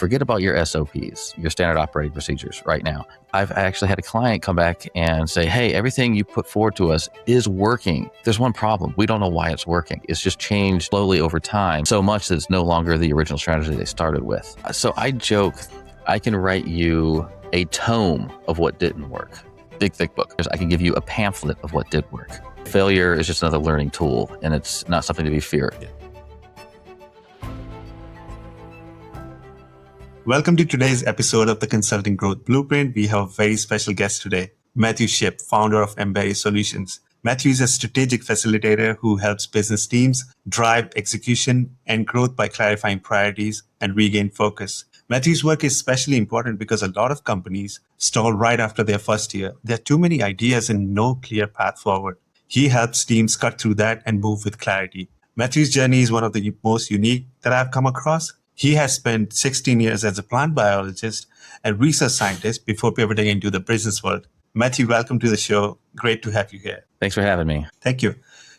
forget about your SOPs, your standard operating procedures right now. I've actually had a client come back and say, hey, everything you put forward to us is working. There's one problem. We don't know why it's working. It's just changed slowly over time so much that it's no longer the original strategy they started with. So I joke, I can write you a tome of what didn't work. Big, thick book. I can give you a pamphlet of what did work. Failure is just another learning tool, and it's not something to be feared. Welcome to today's episode of the Consulting Growth Blueprint. We have a very special guest today, Matthew Shipp, founder of Emberry Solutions. Matthew is a strategic facilitator who helps business teams drive execution and growth by clarifying priorities and regain focus. Matthew's work is especially important because a lot of companies stall right after their first year. There are too many ideas and no clear path forward. He helps teams cut through that and move with clarity. Matthew's journey is one of the most unique that I've come across. He has spent 16 years as a plant biologist and research scientist before pivoting into the business world. Matthew, welcome to the show. Great to have you here. Thanks for having me. Thank you.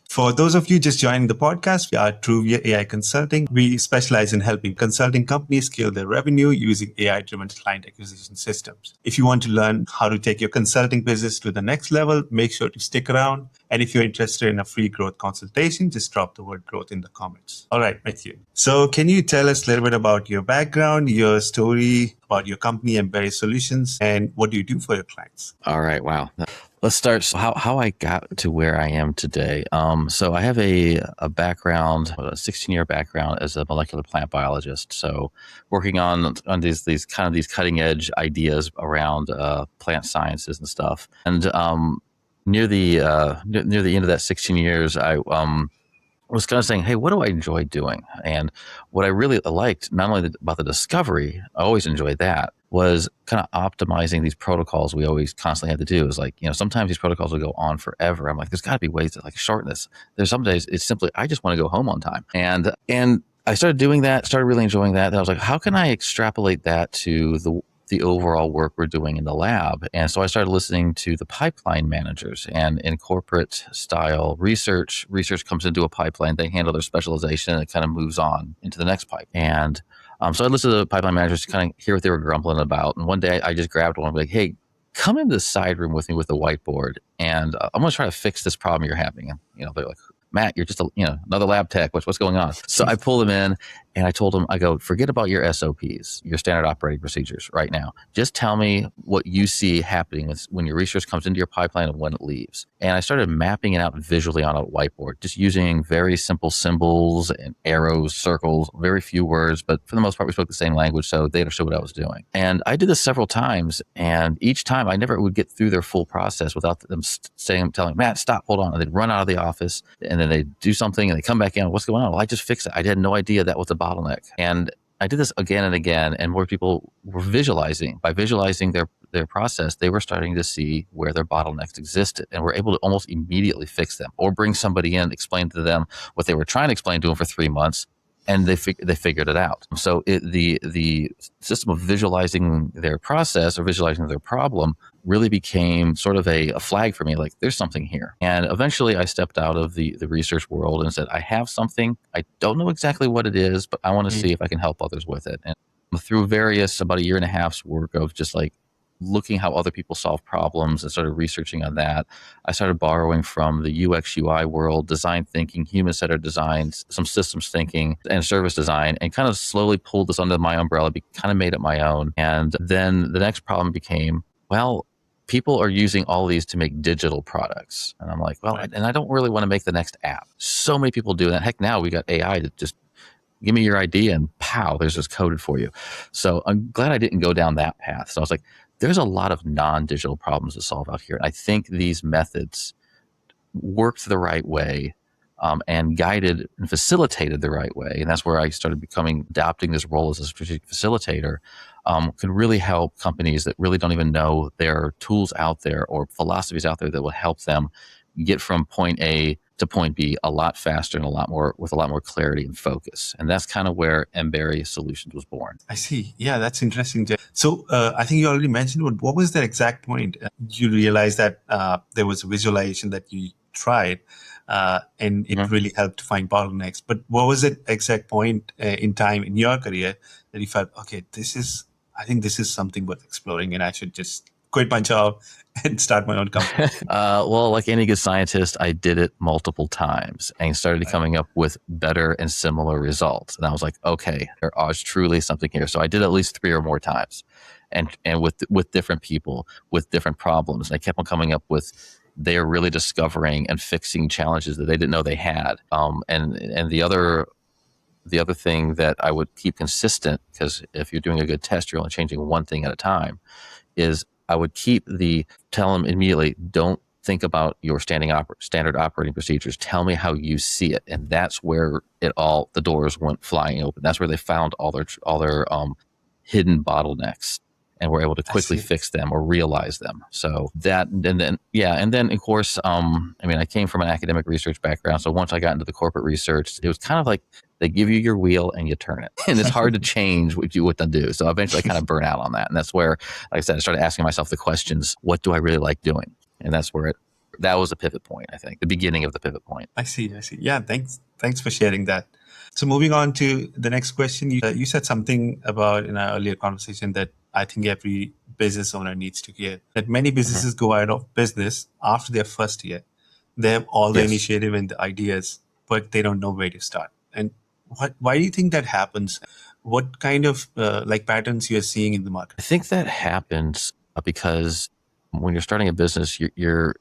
For those of you just joining the podcast, we are Truviar AI Consulting. We specialize in helping consulting companies scale their revenue using AI-driven client acquisition systems. If you want to learn how to take your consulting business to the next level, make sure to stick around. And if you're interested in a free growth consultation, just drop the word growth in the comments. All right, Matthew. So can you tell us a little bit about your background, your story, about your company, Emberry Solutions, and what do you do for your clients? All right. Wow. Let's start. So how I got to where I am today. So I have a background, a 16-year background as a molecular plant biologist. So working on these cutting edge ideas around plant sciences and stuff. And near the end of that 16 years, I was kind of saying, hey, what do I enjoy doing? And what I really liked, not only about the discovery, I always enjoyed that, was kind of optimizing these protocols we always constantly had to do. Is like, sometimes these protocols will go on forever. I'm like, there's got to be ways to shorten this. There's some days it's simply, I just want to go home on time. And I started doing that, started really enjoying that. And I was like, how can I extrapolate that to the overall work we're doing in the lab? And so I started listening to the pipeline managers, and in corporate style research comes into a pipeline, they handle their specialization, and it kind of moves on into the next pipe. And so I listened to the pipeline managers to kind of hear what they were grumbling about. And one day I just grabbed one and be like, hey, come in this side room with me with the whiteboard, and I'm going to try to fix this problem you're having. And, they're like, Matt, you're just another lab tech. What's going on? So I pulled them in and I told them, I go, forget about your SOPs, your standard operating procedures right now. Just tell me what you see happening when your research comes into your pipeline and when it leaves. And I started mapping it out visually on a whiteboard, just using very simple symbols and arrows, circles, very few words, but for the most part, we spoke the same language, so they understood what I was doing. And I did this several times, and each time I never would get through their full process without them telling, Matt, stop, hold on. And they'd run out of the office, and then they do something and they come back in. What's going on? Well, I just fixed it. I had no idea that was a bottleneck. And I did this again and again, and more people were visualizing. By visualizing their process, they were starting to see where their bottlenecks existed, and were able to almost immediately fix them, or bring somebody in, explain to them what they were trying to explain to them for 3 months, and they figured it out. So the system of visualizing their process or visualizing their problem really became sort of a flag for me, like there's something here. And eventually I stepped out of the research world and said, I have something. I don't know exactly what it is, but I want to see if I can help others with it. And through about a year and a half's work of just looking how other people solve problems and started researching on that, I started borrowing from the UX UI world, design thinking, human-centered design, some systems thinking, and service design, and kind of slowly pulled this under my umbrella, kind of made it my own. And then the next problem became, well, people are using all these to make digital products. And I'm like, well, and I don't really want to make the next app. So many people do that. Heck, now we got AI to just give me your idea and pow, there's this coded for you. So I'm glad I didn't go down that path. So I was like, there's a lot of non-digital problems to solve out here. And I think these methods worked the right way, and guided and facilitated the right way. And that's where I started adopting this role as a strategic facilitator, can really help companies that really don't even know there are tools out there or philosophies out there that will help them get from point A to point B a lot faster and with a lot more clarity and focus. And that's kind of where Emberry Solutions was born. I see. Yeah, that's interesting. So I think you already mentioned, what was that exact point? You realized that there was a visualization that you tried. and it Mhm. really helped to find bottlenecks. But what was it exact point in time in your career that you felt, okay, I think this is something worth exploring, and I should just quit my job and start my own company? Well, like any good scientist, I did it multiple times and started Right. coming up with better and similar results. And I was like, okay, there is truly something here. So I did at least 3 or more times, and with different people with different problems. And I kept on coming up with. They're really discovering and fixing challenges that they didn't know they had. And the other thing that I would keep consistent, because if you're doing a good test, you're only changing one thing at a time, is I would tell them immediately, don't think about your standard operating procedures. Tell me how you see it. And that's where the doors went flying open. That's where they found all their hidden bottlenecks and were able to I quickly see. fix them or realize them. So that, and then of course, I came from an academic research background. So once I got into the corporate research, it was kind of like they give you your wheel and you turn it, and it's hard to change what they do. So eventually, I kind of burn out on that, and that's where, like I said, I started asking myself the questions: what do I really like doing? And that's where that was a pivot point. I think the beginning of the pivot point. I see. Yeah, thanks for sharing that. So moving on to the next question, you said something about in our earlier conversation that I think every business owner needs to hear, that many Mm-hmm. businesses go out of business after their first year. They have all the Yes. initiative and the ideas, but they don't know where to start. And why do you think that happens? What kind of patterns you're seeing in the market? I think that happens because when you're starting a business, you're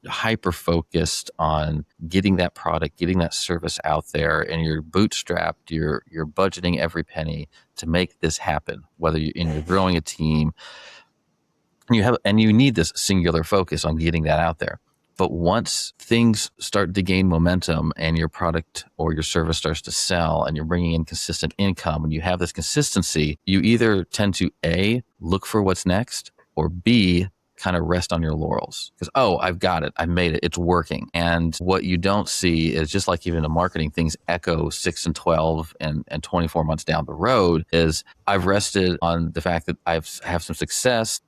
hyper focused on getting that product, getting that service out there, and you're bootstrapped. You're budgeting every penny to make this happen. Whether you're growing a team, and you need this singular focus on getting that out there. But once things start to gain momentum and your product or your service starts to sell and you're bringing in consistent income and you have this consistency, you either tend to A, look for what's next, or B, kind of rest on your laurels because, oh, I've got it. I made it. It's working. And what you don't see is, just like even in marketing, things echo 6 and 12 and 24 months down the road, is I've rested on the fact that I have some success,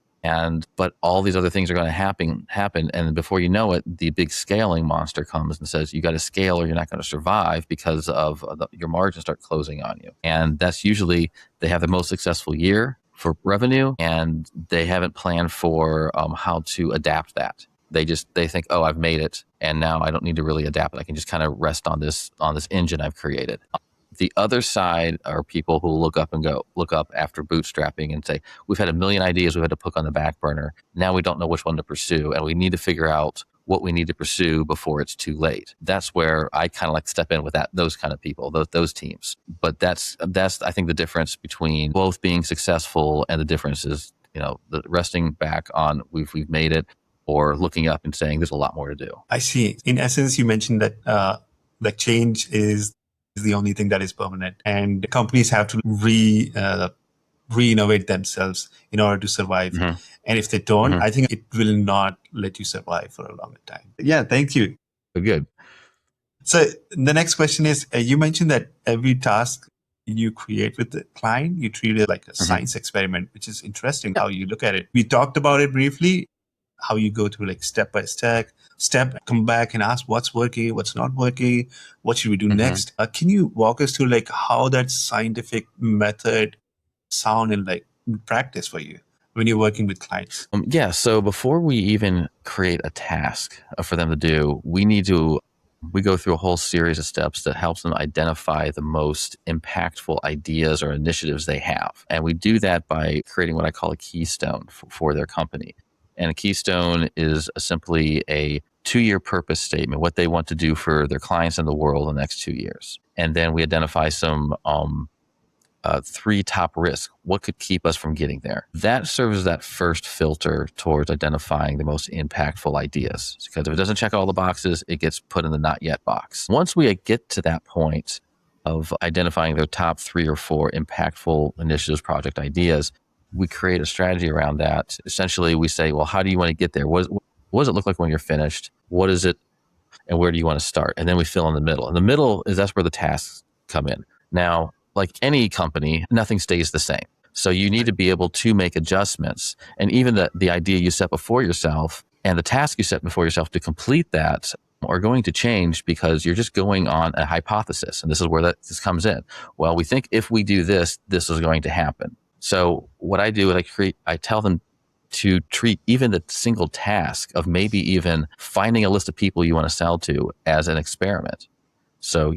but all these other things are going to happen, and before you know it, the big scaling monster comes and says you got to scale or you're not going to survive because of your margins start closing on you. And that's usually they have the most successful year for revenue, and they haven't planned for how to adapt that. They think, oh, I've made it, and now I don't need to really adapt it. I can just kind of rest on this engine I've created. The other side are people who look up after bootstrapping and say, we've had a million ideas we've had to put on the back burner. Now we don't know which one to pursue, and we need to figure out what we need to pursue before it's too late. That's where I kind of like step in with those kind of people, those teams. But that's I think the difference between both being successful, and the difference is, the resting back on we've made it, or looking up and saying there's a lot more to do. I see. In essence, you mentioned that change is the only thing that is permanent, and companies have to re-innovate themselves in order to survive. Mm-hmm. And if they don't, Mm-hmm. I think it will not let you survive for a longer time. Yeah, thank you. Good. So the next question is, you mentioned that every task you create with the client, you treat it like a science experiment, which is interesting how you look at it. We talked about it briefly, how you go through step by step, come back and ask what's working, what's not working, what should we do next. Can you walk us through how that scientific method sound in practice for you when you're working with clients? Yeah. So before we even create a task for them to do, we go through a whole series of steps that helps them identify the most impactful ideas or initiatives they have. And we do that by creating what I call a keystone for their company. And a keystone is simply a 2-year purpose statement, what they want to do for their clients in the world in the next 2 years. And then we identify some 3 top risks. What could keep us from getting there? That serves as that first filter towards identifying the most impactful ideas. Because if it doesn't check all the boxes, it gets put in the not yet box. Once we get to that point of identifying their top 3 or 4 impactful initiatives, project ideas, we create a strategy around that. Essentially, we say, well, how do you want to get there? What does it look like when you're finished? What is it? And where do you want to start? And then we fill in the middle. And the middle that's where the tasks come in. Now, like any company, nothing stays the same. So you need to be able to make adjustments. And even the idea you set before yourself and the task you set before yourself to complete that are going to change because you're just going on a hypothesis. And this is where this comes in. Well, we think if we do this, this is going to happen. So what I do is I tell them to treat even the single task of maybe even finding a list of people you want to sell to as an experiment. So,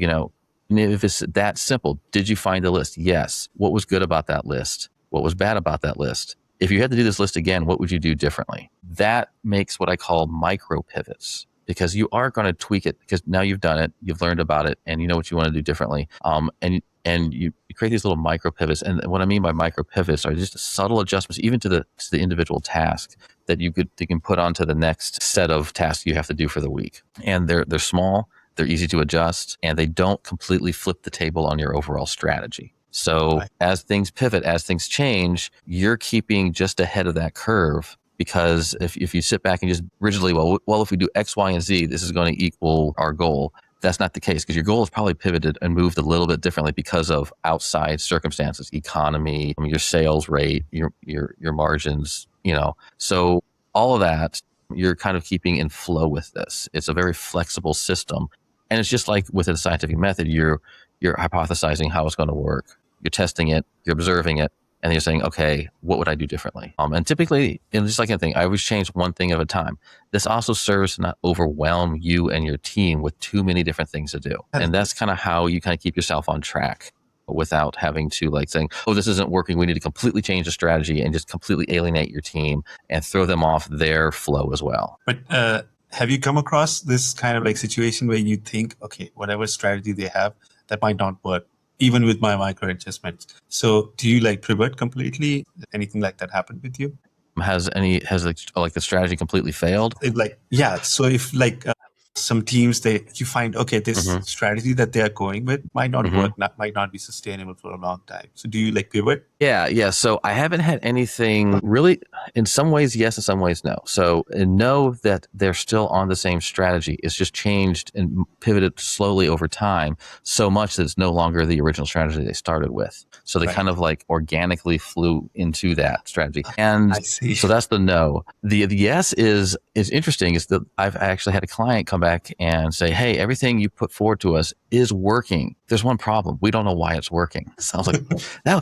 if it's that simple, did you find the list? Yes. What was good about that list? What was bad about that list? If you had to do this list again, what would you do differently? That makes what I call micro pivots, because you are going to tweak it because now you've done it, you've learned about it, and you know what you want to do differently. And you create these little micro pivots. And what I mean by micro pivots are just subtle adjustments, even to the individual task that you can put onto the next set of tasks you have to do for the week. And they're small, they're easy to adjust, and they don't completely flip the table on your overall strategy. So as things pivot, as things change, you're keeping just ahead of that curve. Because if you sit back and just rigidly, well, if we do X, Y, and Z, this is going to equal our goal. That's not the case, because your goal is probably pivoted and moved a little bit differently because of outside circumstances, economy, your sales rate, your margins, So all of that, you're kind of keeping in flow with this. It's a very flexible system. And it's just like within a scientific method, you're hypothesizing how it's going to work. You're testing it, you're observing it, and you're saying, okay, what would I do differently? And typically, just like anything, I always change one thing at a time. This also serves to not overwhelm you and your team with too many different things to do. And that's kind of how you kind of keep yourself on track without having to saying, oh, this isn't working. We need to completely change the strategy and just completely alienate your team and throw them off their flow as well. But have you come across this kind of situation where you think, okay, whatever strategy they have, that might not work, even with my micro adjustments? So do you pivot completely? Anything like that happened with you? Has the strategy completely failed? So if some teams, you find, okay, this strategy that they are going with might not work, might not be sustainable for a long time. So do you pivot? Yeah. So I haven't had anything really, in some ways, yes, in some ways, no. So know that they're still on the same strategy. It's just changed and pivoted slowly over time, so much that it's no longer the original strategy they started with. So they kind of organically flew into that strategy. And I see. So that's the no. The yes is interesting, is that I've actually had a client come back and say, hey, everything you put forward to us is working. There's one problem. We don't know why it's working. So I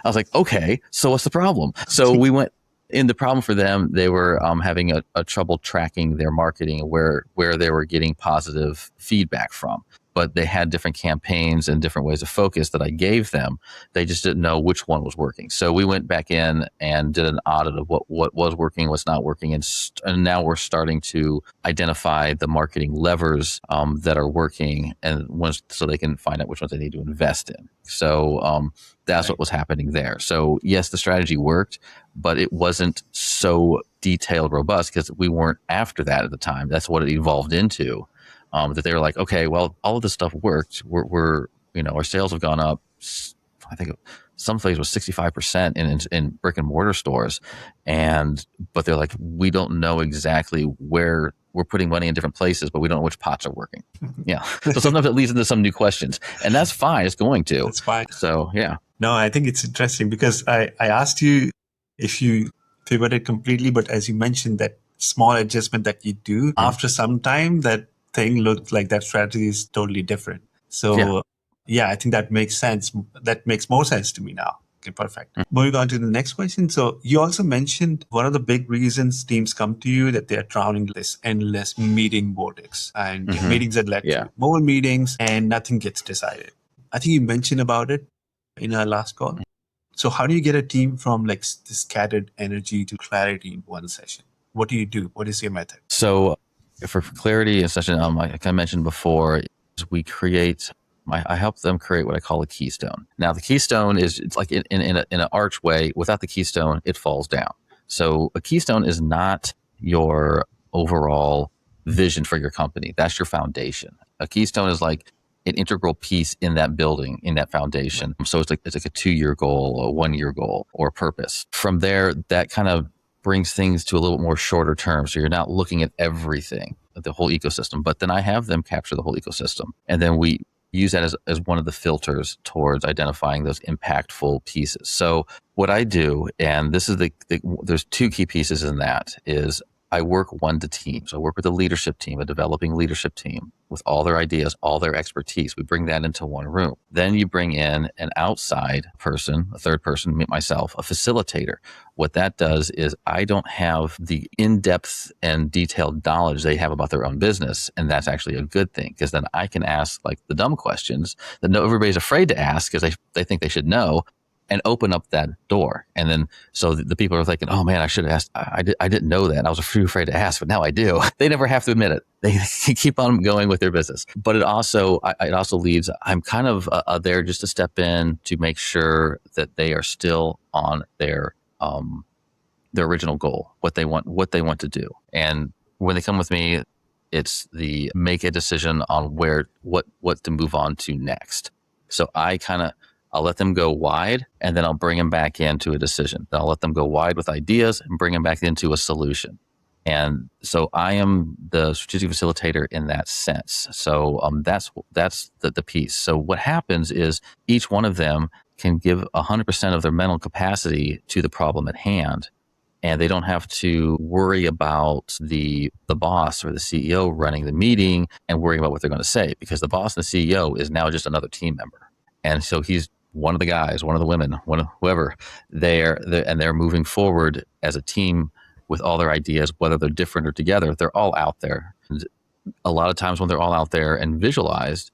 was like, okay, so what's the problem? So we went in. The problem for them, they were having a trouble tracking their marketing, where they were getting positive feedback from. But they had different campaigns and different ways of focus that I gave them. They just didn't know which one was working. So we went back in and did an audit of what was working, what's not working. And now we're starting to identify the marketing levers that are working, and so they can find out which ones they need to invest in. So that's what was happening there. So yes, the strategy worked, but it wasn't so detailed, robust, because we weren't after that at the time. That's what it evolved into. That they were like, okay, well, all of this stuff worked. We're our sales have gone up. I think some place was 65% in brick and mortar stores, but they're like, we don't know exactly where we're putting money in different places, but we don't know which pots are working. Yeah, so sometimes it leads into some new questions, and that's fine. It's going to. That's fine. So yeah. No, I think it's interesting because I asked you if you pivoted completely, but as you mentioned, that small adjustment that you do after some time, that thing looked like that strategy is totally different. So yeah, I think that makes sense. That makes more sense to me now. Okay, perfect. Moving on to the next question. So you also mentioned one of the big reasons teams come to you, that they are drowning this endless meeting vortex, and meetings that led to more meetings and nothing gets decided. I think you mentioned about it in our last call. So how do you get a team from this scattered energy to clarity in one session? What do you do? What is your method? So for clarity in session, like I mentioned before, we I help them create what I call a keystone. Now, the keystone is, it's like in an archway. Without the keystone, it falls down. So a keystone is not your overall vision for your company. That's your foundation. A keystone is like an integral piece in that building, in that foundation. So it's like a 2-year goal, a 1-year goal, or purpose. From there, that kind of brings things to a little bit more shorter term. So you're not looking at everything, the whole ecosystem, but then I have them capture the whole ecosystem. And then we use that as one of the filters towards identifying those impactful pieces. So what I do, and this is there's 2 key pieces in that, is I work one to team. So I work with a leadership team, a developing leadership team with all their ideas, all their expertise. We bring that into one room. Then you bring in an outside person, a third person, myself, a facilitator. What that does is I don't have the in-depth and detailed knowledge they have about their own business. And that's actually a good thing, because then I can ask like the dumb questions that everybody's afraid to ask because they think they should know, and open up that door. And then, so the people are thinking, oh man, I should have asked. I didn't know that. I was too afraid to ask, but now I do. They never have to admit it. They keep on going with their business. But it also leads, I'm kind of there just to step in to make sure that they are still on their original goal, what they want to do. And when they come with me, it's the make a decision on what to move on to next. So I'll let them go wide, and then I'll bring them back into a decision. Then I'll let them go wide with ideas and bring them back into a solution. And so I am the strategic facilitator in that sense. So that's the piece. So what happens is each one of them can give 100% of their mental capacity to the problem at hand. And they don't have to worry about the boss or the CEO running the meeting and worrying about what they're going to say, because the boss and the CEO is now just another team member. And so he's one of the guys, one of the women, whoever, they're moving forward as a team with all their ideas, whether they're different or together. They're all out there. And a lot of times when they're all out there and visualized,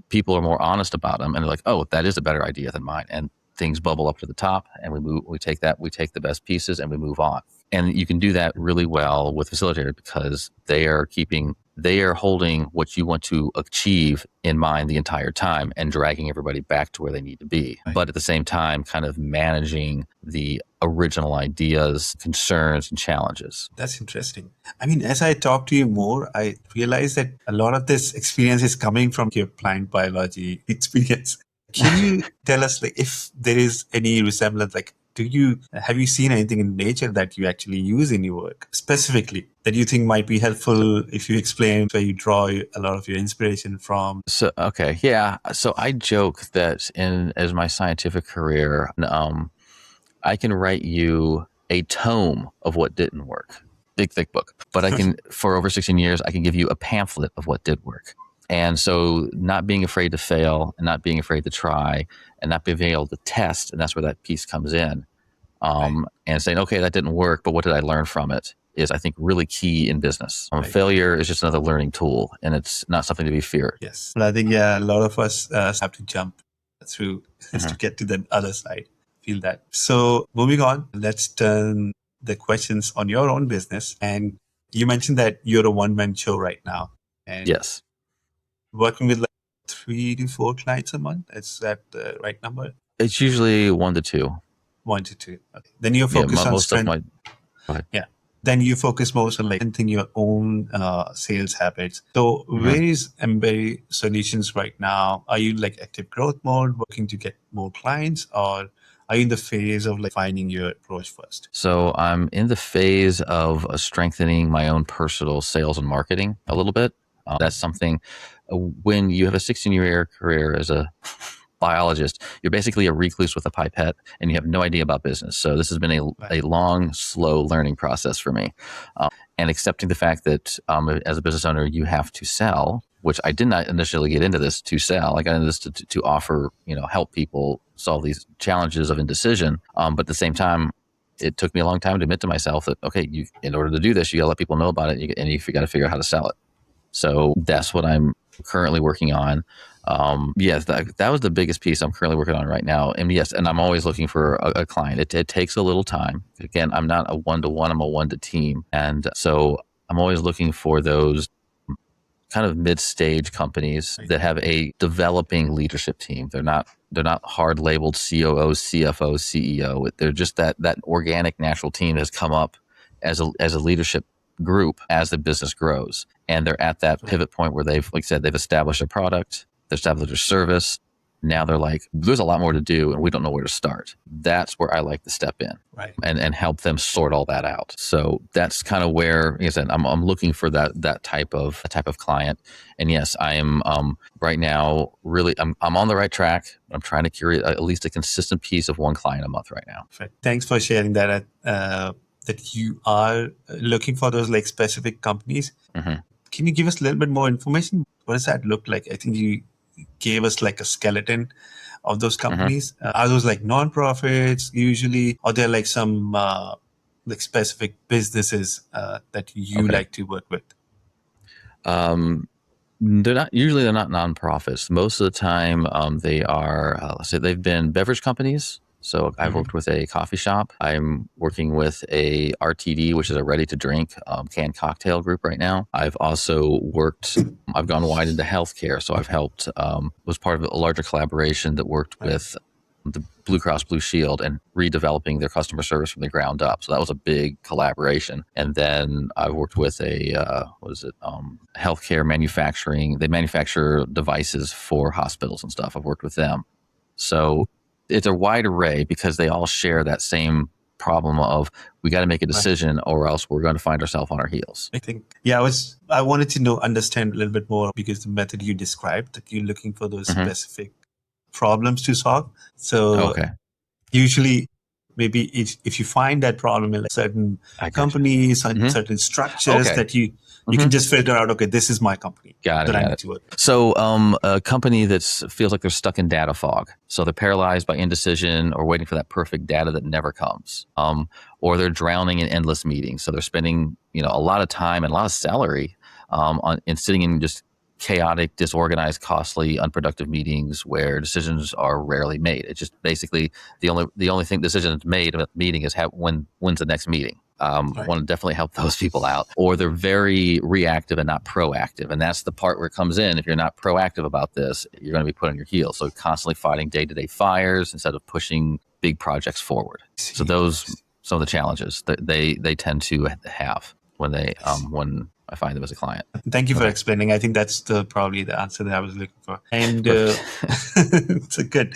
people are more honest about them, and they're like, oh, that is a better idea than mine. And things bubble up to the top, and we take the best pieces and we move on. And you can do that really well with facilitator, because they are holding what you want to achieve in mind the entire time and dragging everybody back to where they need to be. Right. But at the same time, kind of managing the original ideas, concerns, and challenges. That's interesting. I mean, as I talk to you more, I realize that a lot of this experience is coming from your plant biology experience. Can you tell us, like, if there is any resemblance, like, have you seen anything in nature that you actually use in your work specifically that you think might be helpful if you explain where you draw a lot of your inspiration from? So, okay. Yeah. So I joke that as my scientific career, I can write you a tome of what didn't work, big, thick book, but I can, for over 16 years, I can give you a pamphlet of what did work. And so not being afraid to fail and not being afraid to try and not being able to test, and that's where that piece comes in. Right. And saying, okay, that didn't work, but what did I learn from it is, I think, really key in business. Right. Failure is just another learning tool, and it's not something to be feared. Yes. But I think, a lot of us have to jump through to get to the other side. Feel that. So moving on, let's turn the questions on your own business. And you mentioned that you're a one-man show right now. And yes. Working with like 3 to 4 clients a month. Is that the right number? It's usually 1 to 2. 1 to 2. Okay. Then you focus on strength. Yeah. Then you focus most on like strengthening your own sales habits. So where is Emberry Solutions right now? Are you like active growth mode, working to get more clients, or are you in the phase of like finding your approach first? So I'm in the phase of strengthening my own personal sales and marketing a little bit. That's something, when you have a 16-year career as a biologist, you're basically a recluse with a pipette and you have no idea about business. So this has been a long, slow learning process for me. And accepting the fact that as a business owner, you have to sell, which I did not initially get into this to sell. I got into this to offer, help people solve these challenges of indecision. But at the same time, it took me a long time to admit to myself that, okay, in order to do this, you got to let people know about it, and you got to figure out how to sell it. So that's what I'm currently working on. Yes, that was the biggest piece I'm currently working on right now. And yes, and I'm always looking for a client. It takes a little time. Again, I'm not a one-to-one, I'm a one-to-team. And so I'm always looking for those kind of mid-stage companies that have a developing leadership team. They're not hard labeled COO, CFO, CEO. They're just that organic natural team has come up as a leadership group as the business grows. And they're at that pivot point where they've established a product, they've established a service. Now they're like, there's a lot more to do and we don't know where to start. That's where I like to step in, right, and help them sort all that out. So that's kind of where, like I said, I'm looking for that type of client. And yes, I am right now really I'm on the right track. I'm trying to curate at least a consistent piece of one client a month right now. Thanks for sharing that. that you are looking for those like specific companies. Hmm. Can you give us a little bit more information? What does that look like? I think you gave us like a skeleton of those Hmm. companies. Are those like non-profits usually, or they're like some like specific businesses that you Okay. like to work with? They're not nonprofits. Most of the time, they are, let's say they've been beverage companies. So I've worked with a coffee shop. I'm working with a RTD, which is a ready to drink canned cocktail group right now. I've also I've gone wide into healthcare. So I've helped, was part of a larger collaboration that worked Right. with the Blue Cross Blue Shield and redeveloping their customer service from the ground up. So that was a big collaboration. And then I've worked with healthcare manufacturing. They manufacture devices for hospitals and stuff. I've worked with them. So it's a wide array because they all share that same problem of we got to make a decision or else we're going to find ourselves on our heels. I think, I wanted to understand a little bit more because the method you described, that you're looking for those specific problems to solve. So Okay. usually, maybe if you find that problem in like certain companies, certain structures, Okay. that you can just filter out, okay, this is my company that I need to work with. So a company that feels like they're stuck in data fog. So they're paralyzed by indecision or waiting for that perfect data that never comes. Or they're drowning in endless meetings. So they're spending, a lot of time and a lot of salary in sitting in just chaotic, disorganized, costly, unproductive meetings where decisions are rarely made. It's just basically the only thing decisions made at the meeting is when's the next meeting. I want to definitely help those people out. Or they're very reactive and not proactive. And that's the part where it comes in. If you're not proactive about this, you're going to be put on your heels. So constantly fighting day-to-day fires instead of pushing big projects forward. So those some of the challenges that they tend to have when I find them as a client. Thank you for explaining. I think that's probably the answer that I was looking for. And so good.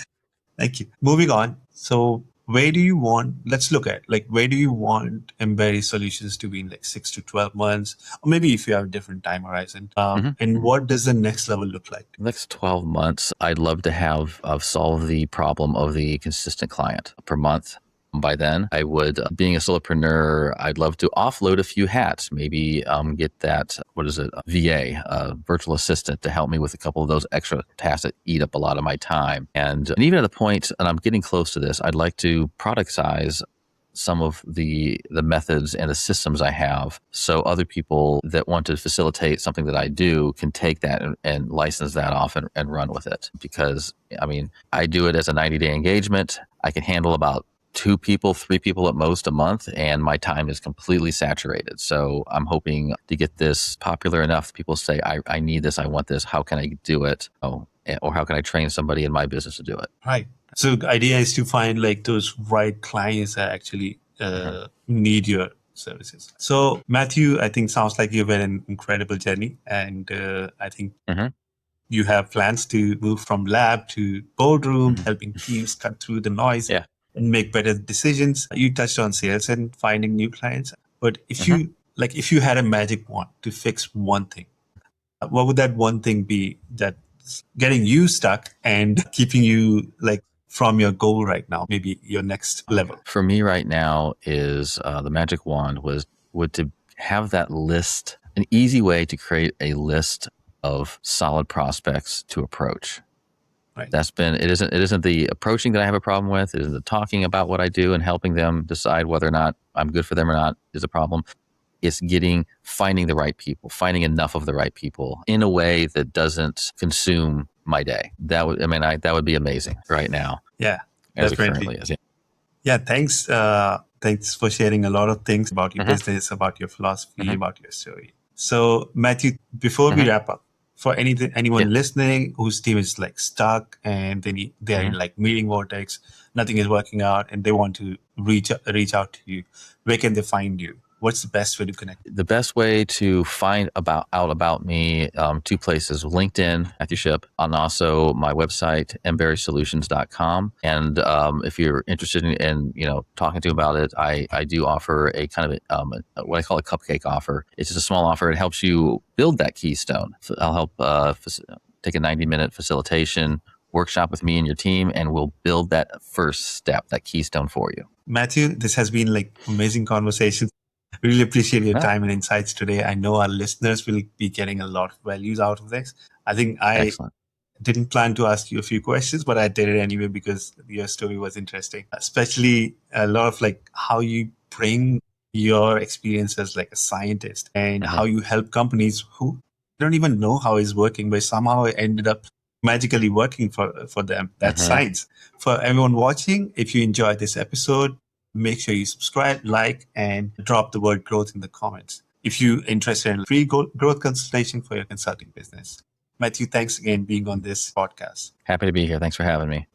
Thank you. Moving on. So let's look at where do you want Embedded Solutions to be in like 6 to 12 months, or maybe if you have a different time horizon, and what does the next level look like? Next 12 months, I'd love to have solve the problem of the consistent client per month. By then, I would, being a solopreneur, I'd love to offload a few hats, maybe get that, VA, virtual assistant, to help me with a couple of those extra tasks that eat up a lot of my time. And even at the point, and I'm getting close to this, I'd like to productize some of the methods and the systems I have, so other people that want to facilitate something that I do can take that and license that off and run with it. Because, I do it as a 90-day engagement. I can handle about 2 people, 3 people at most a month, and my time is completely saturated. So I'm hoping to get this popular enough that people say, I need this, I want this, how can I do it? Or how can I train somebody in my business to do it? Right. So the idea is to find like those right clients that actually need your services. So Matthew, I think sounds like you've had an incredible journey, and I think you have plans to move from lab to boardroom, helping teams cut through the noise and make better decisions. You touched on sales and finding new clients, but if you had a magic wand to fix one thing, what would that one thing be that's getting you stuck and keeping you like from your goal right now, maybe your next level? For me right now is the magic wand would to have that list, an easy way to create a list of solid prospects to approach. Right. It isn't the approaching that I have a problem with. It isn't the talking about what I do and helping them decide whether or not I'm good for them or not is a problem. It's finding the right people, finding enough of the right people in a way that doesn't consume my day. That would be amazing right now. Yeah, as definitely. It currently is. Yeah, thanks. Thanks for sharing a lot of things about your business, about your philosophy, about your story. So Matthew, before we wrap up, for anyone listening whose team is like stuck and they're in like meeting vortex, nothing is working out, and they want to reach out to you, where can they find you? What's the best way to connect? The best way to find out about me, 2 places: LinkedIn, Matthew Shipp, and also my website, mberrysolutions.com. And if you're interested in talking to me about it, I do offer a kind of what I call a cupcake offer. It's just a small offer. It helps you build that keystone. I'll help take a 90-minute facilitation workshop with me and your team, and we'll build that first step, that keystone for you. Matthew, this has been like amazing conversation. Really appreciate your Oh, time and insights today. I know our listeners will be getting a lot of values out of this. I think I excellent. didn't plan to ask you a few questions, but I did it anyway because your story was interesting, especially a lot of like how you bring your experience as like a scientist and Mhm. how you help companies who don't even know how it's working, but somehow it ended up magically working for them. That's Mhm. science. For everyone watching, if you enjoyed this episode, make sure you subscribe, like, and drop the word growth in the comments. If you're interested in free growth consultation for your consulting business. Matthew, thanks again being on this podcast. Happy to be here. Thanks for having me.